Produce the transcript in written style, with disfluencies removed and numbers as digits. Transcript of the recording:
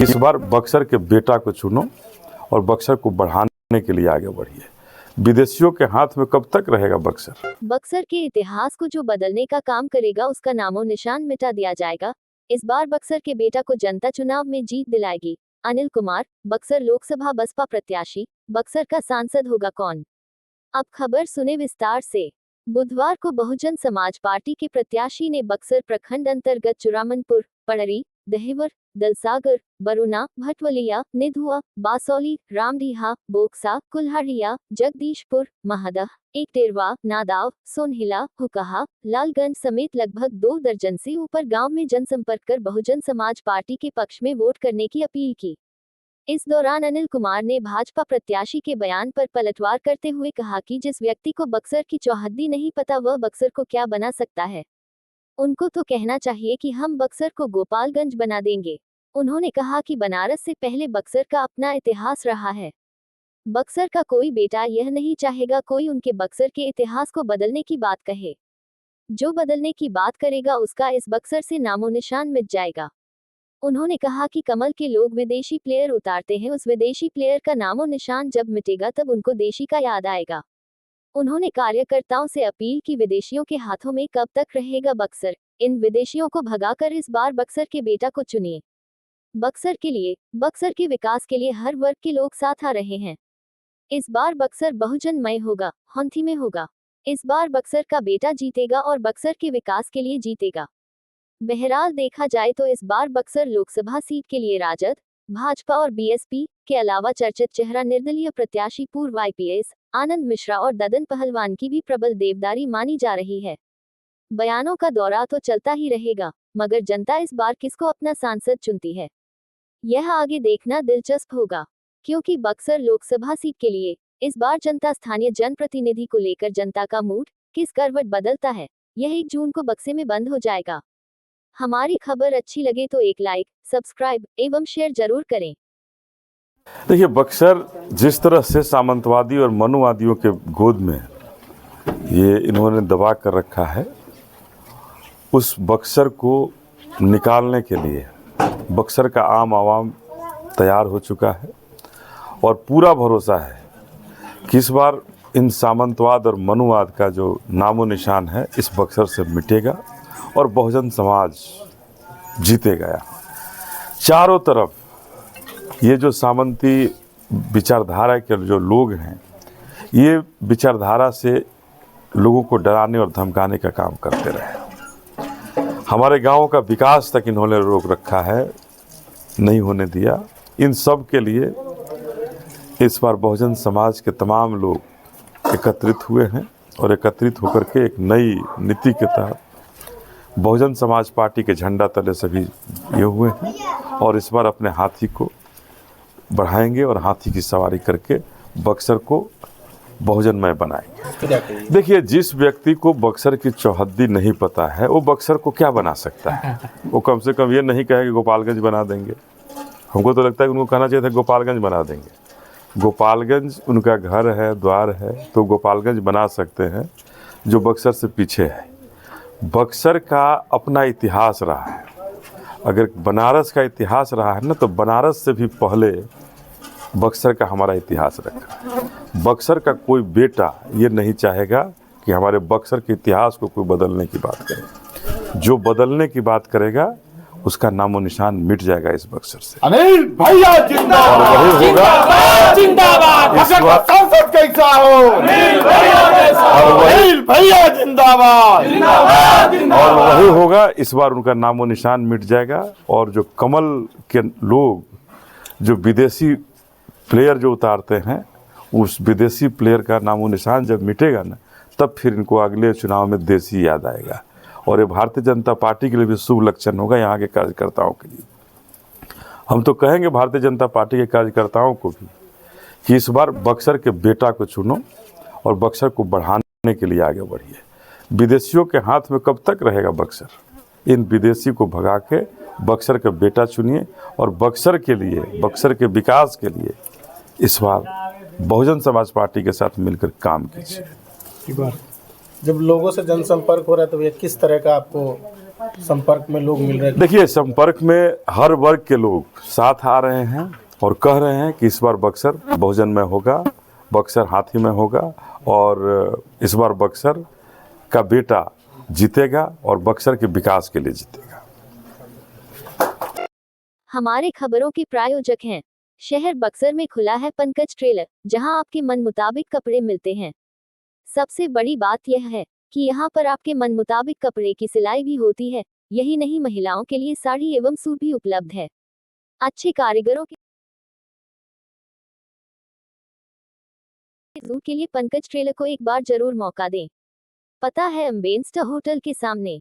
इस बार बक्सर के बेटा को चुनो और बक्सर को बढ़ाने के लिए आगे बढ़िए। विदेशियों के हाथ में कब तक रहेगा बक्सर? बक्सर के इतिहास को जो बदलने का काम करेगा उसका नामो निशान मिटा दिया जाएगा। इस बार बक्सर के बेटा को जनता चुनाव में जीत दिलाएगी। अनिल कुमार, बक्सर लोकसभा बसपा प्रत्याशी। बक्सर का सांसद होगा कौन? अब खबर सुने विस्तार से। बुधवार को बहुजन समाज पार्टी के प्रत्याशी ने बक्सर प्रखंड अंतर्गत चुरामनपुर, पड़री, दहेवर, दलसागर, बरुना, भटवलिया, निधुआ, बासौली, रामडीहा, बोक्सा, कुल्हाड़िया, जगदीशपुर, महदह, एकटेरवा, नादाव, सोनहिला, हुकहा, लालगंज समेत लगभग 2 दर्जन से ऊपर गांव में जनसंपर्क कर बहुजन समाज पार्टी के पक्ष में वोट करने की अपील की। इस दौरान अनिल कुमार ने भाजपा प्रत्याशी के बयान पर पलटवार करते हुए कहा कि जिस व्यक्ति को बक्सर की चौहद्दी नहीं पता वह बक्सर को क्या बना सकता है। उनको तो कहना चाहिए कि हम बक्सर को गोपालगंज बना देंगे। उन्होंने कहा कि बनारस से पहले बक्सर का अपना इतिहास रहा है। बक्सर का कोई बेटा यह नहीं चाहेगा कोई उनके बक्सर के इतिहास को बदलने की बात कहे। जो बदलने की बात करेगा उसका इस बक्सर से नामो निशान मिट जाएगा। उन्होंने कहा कि कमल के लोग विदेशी प्लेयर उतारते हैं, उस विदेशी प्लेयर का नामो निशान जब मिटेगा तब उनको देशी का याद आएगा। उन्होंने कार्यकर्ताओं से अपील की विदेशियों के हाथों में कब तक रहेगा बक्सर, इन विदेशियों को भगाकर इस बार बक्सर के बेटा को चुनिए। बक्सर के लिए, बक्सर के विकास के लिए हर वर्ग के लोग साथ आ रहे हैं। इस बार बक्सर बहुजनमय होगा, हंथी में होगा। इस बार बक्सर का बेटा जीतेगा और बक्सर के विकास के लिए जीतेगा। बहरहाल देखा जाए तो इस बार बक्सर लोकसभा सीट के लिए राजद, भाजपा और बीएसपी के अलावा चर्चित चेहरा निर्दलीय प्रत्याशी पूर्व आईपीएस आनंद मिश्रा और ददन पहलवान की भी प्रबल देवदारी मानी जा रही है। बयानों का दौरा तो चलता ही रहेगा, मगर जनता इस बार किसको अपना सांसद चुनती है यह आगे देखना दिलचस्प होगा, क्योंकि बक्सर लोकसभा सीट के लिए इस बार जनता स्थानीय जनप्रतिनिधि को लेकर जनता का मूड किस करवट बदलता है यह 1 जून को बक्से में बंद हो जाएगा। हमारी खबर अच्छी लगे तो एक लाइक, सब्सक्राइब एवं शेयर जरूर करें। देखिए, बक्सर जिस तरह से सामंतवादी और मनुवादियों के गोद में ये इन्होंने दबा कर रखा है, उस बक्सर को निकालने के लिए बक्सर का आम आवाम तैयार हो चुका है और पूरा भरोसा है कि इस बार इन सामंतवाद और मनुवाद का जो नामो निशान है इस बक्सर से मिटेगा और बहुजन समाज जीतेगा। यहाँ चारों तरफ ये जो सामंती विचारधारा के जो लोग हैं, ये विचारधारा से लोगों को डराने और धमकाने का काम करते रहे। हमारे गांवों का विकास तक इन्होंने रोक रखा है, नहीं होने दिया। इन सब के लिए इस बार बहुजन समाज के तमाम लोग एकत्रित हुए हैं और एकत्रित होकर के एक नई नीति के तहत बहुजन समाज पार्टी के झंडा तले सभी ये हुए हैं और इस बार अपने हाथी को बढ़ाएंगे और हाथी की सवारी करके बक्सर को बहुजनमय बनाएंगे। देखिए, जिस व्यक्ति को बक्सर की चौहद्दी नहीं पता है वो बक्सर को क्या बना सकता है? वो कम से कम ये नहीं कहे कि गोपालगंज बना देंगे। हमको तो लगता है कि उनको कहना चाहिए था गोपालगंज बना देंगे। गोपालगंज उनका घर है, द्वार है, तो गोपालगंज बना सकते हैं जो बक्सर से पीछे है। बक्सर का अपना इतिहास रहा है। अगर बनारस का इतिहास रहा है ना, तो बनारस से भी पहले बक्सर का हमारा इतिहास रखा। बक्सर का कोई बेटा ये नहीं चाहेगा कि हमारे बक्सर के इतिहास को कोई बदलने की बात करे। जो बदलने की बात करेगा उसका नामो निशान मिट जाएगा इस बक्सर से। अनिल भैया जिंदाबाद, और वही होगा जिंदाबाद, इस बार सांसद कैसा हो, अनिल भैया जिंदाबाद, और वही होगा इस बार उनका नामो निशान मिट जाएगा। और जो कमल के लोग जो विदेशी प्लेयर जो उतारते हैं, उस विदेशी प्लेयर का नामो निशान जब मिटेगा ना, तब फिर इनको अगले चुनाव में देसी याद आएगा और ये भारतीय जनता पार्टी के लिए भी शुभ लक्षण होगा, यहाँ के कार्यकर्ताओं के लिए। हम तो कहेंगे भारतीय जनता पार्टी के कार्यकर्ताओं को भी कि इस बार बक्सर के बेटा को चुनो और बक्सर को बढ़ाने के लिए आगे बढ़िए। विदेशियों के हाथ में कब तक रहेगा बक्सर? इन विदेशी को भगा के बक्सर का बेटा चुनिए और बक्सर के लिए, बक्सर के विकास के लिए इस बार बहुजन समाज पार्टी के साथ मिलकर काम कीजिए। जब लोगों से जनसंपर्क हो रहा है तो ये किस तरह का आपको संपर्क में लोग मिल रहे हैं? देखिए, संपर्क में हर वर्ग के लोग साथ आ रहे हैं और कह रहे हैं कि इस बार बक्सर बहुजन में होगा, बक्सर हाथी में होगा और इस बार बक्सर का बेटा जीतेगा और बक्सर के विकास के लिए जीतेगा। हमारे खबरों के प्रायोजक हैं शहर बक्सर में खुला है पंकज ट्रेलर, जहां आपके मन मुताबिक कपड़े मिलते हैं। सबसे बड़ी बात यह है कि यहां पर आपके मन मुताबिक कपड़े की सिलाई भी होती है। यही नहीं, महिलाओं के लिए साड़ी एवं सूट भी उपलब्ध है। अच्छे कारीगरों के सूट के लिए पंकज ट्रेलर को एक बार जरूर मौका दें। पता है अम्बेंस्टर होटल के सामने।